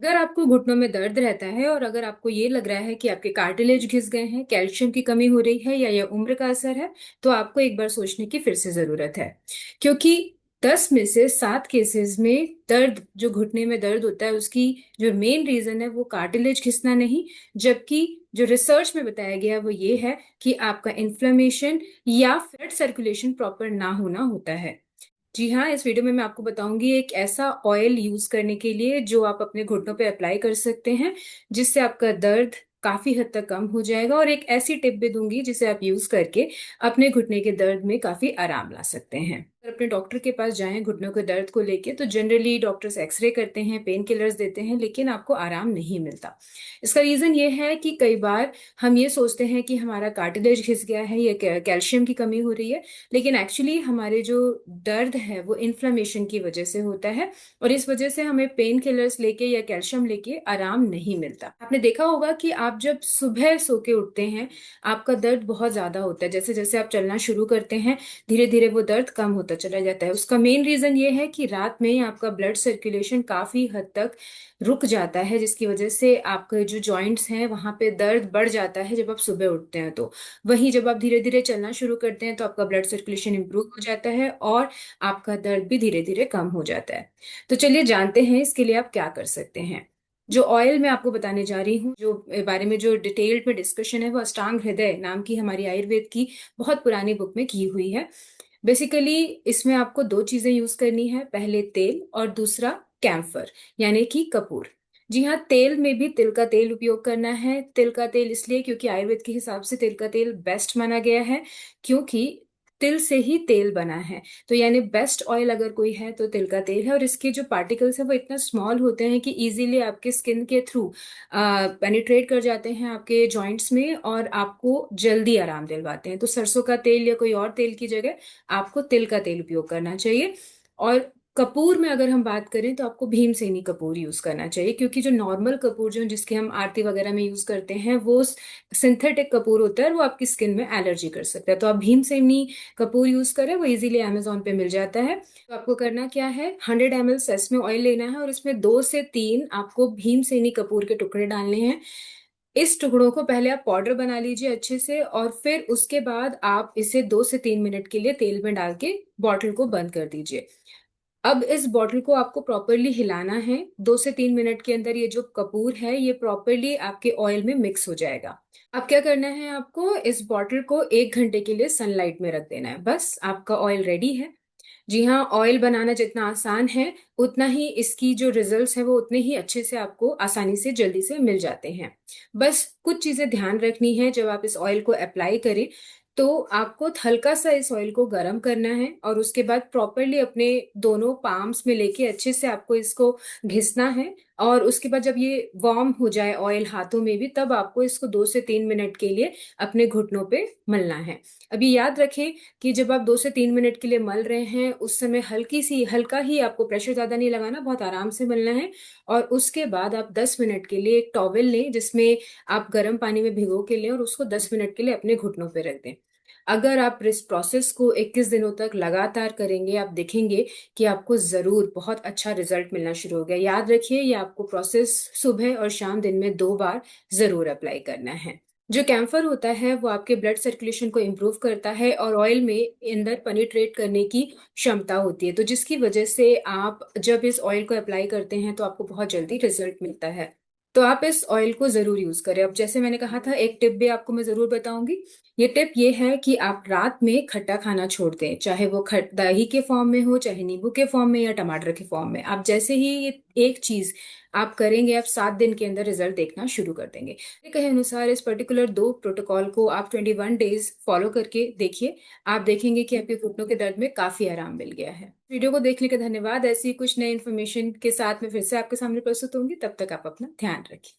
अगर आपको घुटनों में दर्द रहता है और अगर आपको ये लग रहा है कि आपके कार्टिलेज घिस गए हैं, कैल्शियम की कमी हो रही है या ये उम्र का असर है, तो आपको एक बार सोचने की फिर से जरूरत है। क्योंकि 10 में से 7 केसेस में दर्द, जो घुटने में दर्द होता है, उसकी जो मेन रीजन है वो कार्टिलेज घिसना नहीं, जबकि जो रिसर्च में बताया गया वो ये है कि आपका इन्फ्लेमेशन या ब्लड सर्कुलेशन प्रॉपर ना होना होता है। जी हाँ, इस वीडियो में मैं आपको बताऊंगी एक ऐसा ऑयल यूज करने के लिए जो आप अपने घुटनों पे अप्लाई कर सकते हैं, जिससे आपका दर्द काफी हद तक कम हो जाएगा। और एक ऐसी टिप भी दूंगी जिसे आप यूज करके अपने घुटने के दर्द में काफी आराम ला सकते हैं। अगर अपने डॉक्टर के पास जाएं घुटनों के दर्द को लेके, तो जनरली डॉक्टर्स एक्सरे करते हैं, पेन किलर्स देते हैं, लेकिन आपको आराम नहीं मिलता। इसका रीजन ये है कि कई बार हम ये सोचते हैं कि हमारा कार्टिलेज घिस गया है या कैल्शियम की कमी हो रही है, लेकिन एक्चुअली हमारे जो दर्द है वो इन्फ्लेमेशन की वजह से होता है। और इस वजह से हमें पेन किलर्स लेके या कैल्शियम लेके आराम नहीं मिलता। आपने देखा होगा कि आप जब सुबह सो के उठते हैं, आपका दर्द बहुत ज्यादा होता है। जैसे जैसे आप चलना शुरू करते हैं, धीरे धीरे वो दर्द कम होता चला जाता है। उसका मेन रीजन ये है कि रात में आपका ब्लड सर्कुलेशन काफी हद तक रुक जाता है, जिसकी वजह से आपके जो जॉइंट्स हैं वहां पे दर्द बढ़ जाता है जब आप सुबह उठते हैं। तो वहीं जब आप धीरे धीरे चलना शुरू करते हैं तो आपका ब्लड सर्कुलेशन इंप्रूव हो जाता है और आपका दर्द भी धीरे धीरे कम हो जाता है। तो चलिए जानते हैं इसके लिए आप क्या कर सकते हैं। जो ऑयल मैं आपको बताने जा रही हूँ, जो बारे में जो डिटेल्ड में डिस्कशन है, वो अष्टांग हृदय नाम की हमारी आयुर्वेद की बहुत पुरानी बुक में की हुई है। बेसिकली इसमें आपको दो चीजें यूज करनी है, पहले तेल और दूसरा कैम्फर यानी कि कपूर। जी हाँ, तेल में भी तिल का तेल उपयोग करना है। तिल का तेल इसलिए क्योंकि आयुर्वेद के हिसाब से तिल का तेल बेस्ट माना गया है, क्योंकि तिल से ही तेल बना है। तो यानी बेस्ट ऑयल अगर कोई है तो तिल का तेल है। और इसके जो पार्टिकल्स है वो इतना स्मॉल होते हैं कि इजीली आपके स्किन के थ्रू पेनिट्रेट कर जाते हैं आपके जॉइंट्स में और आपको जल्दी आराम दिलवाते हैं। तो सरसों का तेल या कोई और तेल की जगह आपको तिल का तेल उपयोग करना चाहिए। और कपूर में अगर हम बात करें तो आपको भीमसेनी कपूर यूज करना चाहिए, क्योंकि जो नॉर्मल कपूर जो जिसके हम आरती वगैरह में यूज करते हैं वो सिंथेटिक कपूर होता है और वो आपकी स्किन में एलर्जी कर सकता है। तो आप भीमसेनी कपूर यूज करें, वो इजीली अमेजोन पे मिल जाता है। तो आपको करना क्या है, 100 ml सेसमे ऑयल लेना है और इसमें 2 से 3 आपको भीमसेनी कपूर के टुकड़े डालने हैं। इस टुकड़ों को पहले आप पाउडर बना लीजिए अच्छे से, और फिर उसके बाद आप इसे 2 से 3 मिनट के लिए तेल में डाल के बॉटल को बंद कर दीजिए। अब इस बॉटल को आपको प्रॉपरली हिलाना है। 2 से 3 मिनट के अंदर ये जो कपूर है ये प्रॉपरली आपके ऑयल में मिक्स हो जाएगा। अब क्या करना है, आपको इस बॉटल को 1 घंटे के लिए सनलाइट में रख देना है, बस आपका ऑयल रेडी है। जी हाँ, ऑयल बनाना जितना आसान है उतना ही इसकी जो रिजल्ट्स है वो उतने ही अच्छे से आपको आसानी से जल्दी से मिल जाते हैं। बस कुछ चीजें ध्यान रखनी है जब आप इस ऑयल को अप्लाई करें, तो आपको हल्का सा इस ऑयल को गर्म करना है और उसके बाद प्रॉपरली अपने दोनों पाम्स में लेके अच्छे से आपको इसको घिसना है। और उसके बाद जब ये वार्म हो जाए ऑयल हाथों में भी, तब आपको इसको 2 से 3 मिनट के लिए अपने घुटनों पे मलना है। अभी याद रखें कि जब आप 2 से 3 मिनट के लिए मल रहे हैं उस समय हल्का ही आपको प्रेशर ज्यादा नहीं लगाना, बहुत आराम से मलना है। और उसके बाद आप 10 मिनट के लिए एक टॉवेल लें जिसमें आप गर्म पानी में भिगो के लें और उसको 10 मिनट के लिए अपने घुटनों पे रख दें। अगर आप इस प्रोसेस को 21 दिनों तक लगातार करेंगे, आप देखेंगे कि आपको जरूर बहुत अच्छा रिजल्ट मिलना शुरू हो गया। याद रखिए, ये आपको प्रोसेस सुबह और शाम दिन में 2 बार जरूर अप्लाई करना है। जो कैम्फर होता है वो आपके ब्लड सर्कुलेशन को इम्प्रूव करता है और ऑयल में अंदर पेनिट्रेट करने की क्षमता होती है, तो जिसकी वजह से आप जब इस ऑयल को अप्लाई करते हैं तो आपको बहुत जल्दी रिजल्ट मिलता है। तो आप इस ऑयल को जरूर यूज करें। अब जैसे मैंने कहा था, एक टिप भी आपको मैं जरूर बताऊंगी। ये टिप ये है कि आप रात में खट्टा खाना छोड़ दें, चाहे वो खट दही के फॉर्म में हो, चाहे नींबू के फॉर्म में या टमाटर के फॉर्म में। आप जैसे ही ये एक चीज आप करेंगे, आप 7 दिन के अंदर रिजल्ट देखना शुरू कर देंगे। मेरे कहे अनुसार इस पर्टिकुलर 2 प्रोटोकॉल को आप 21 डेज फॉलो करके देखिए। आप देखेंगे कि आपके घुटनों के दर्द में काफी आराम मिल गया है। वीडियो को देखने का धन्यवाद। ऐसी कुछ नई इन्फॉर्मेशन के साथ मैं फिर से आपके सामने प्रस्तुत होंगी, तब तक आप अपना ध्यान रखें।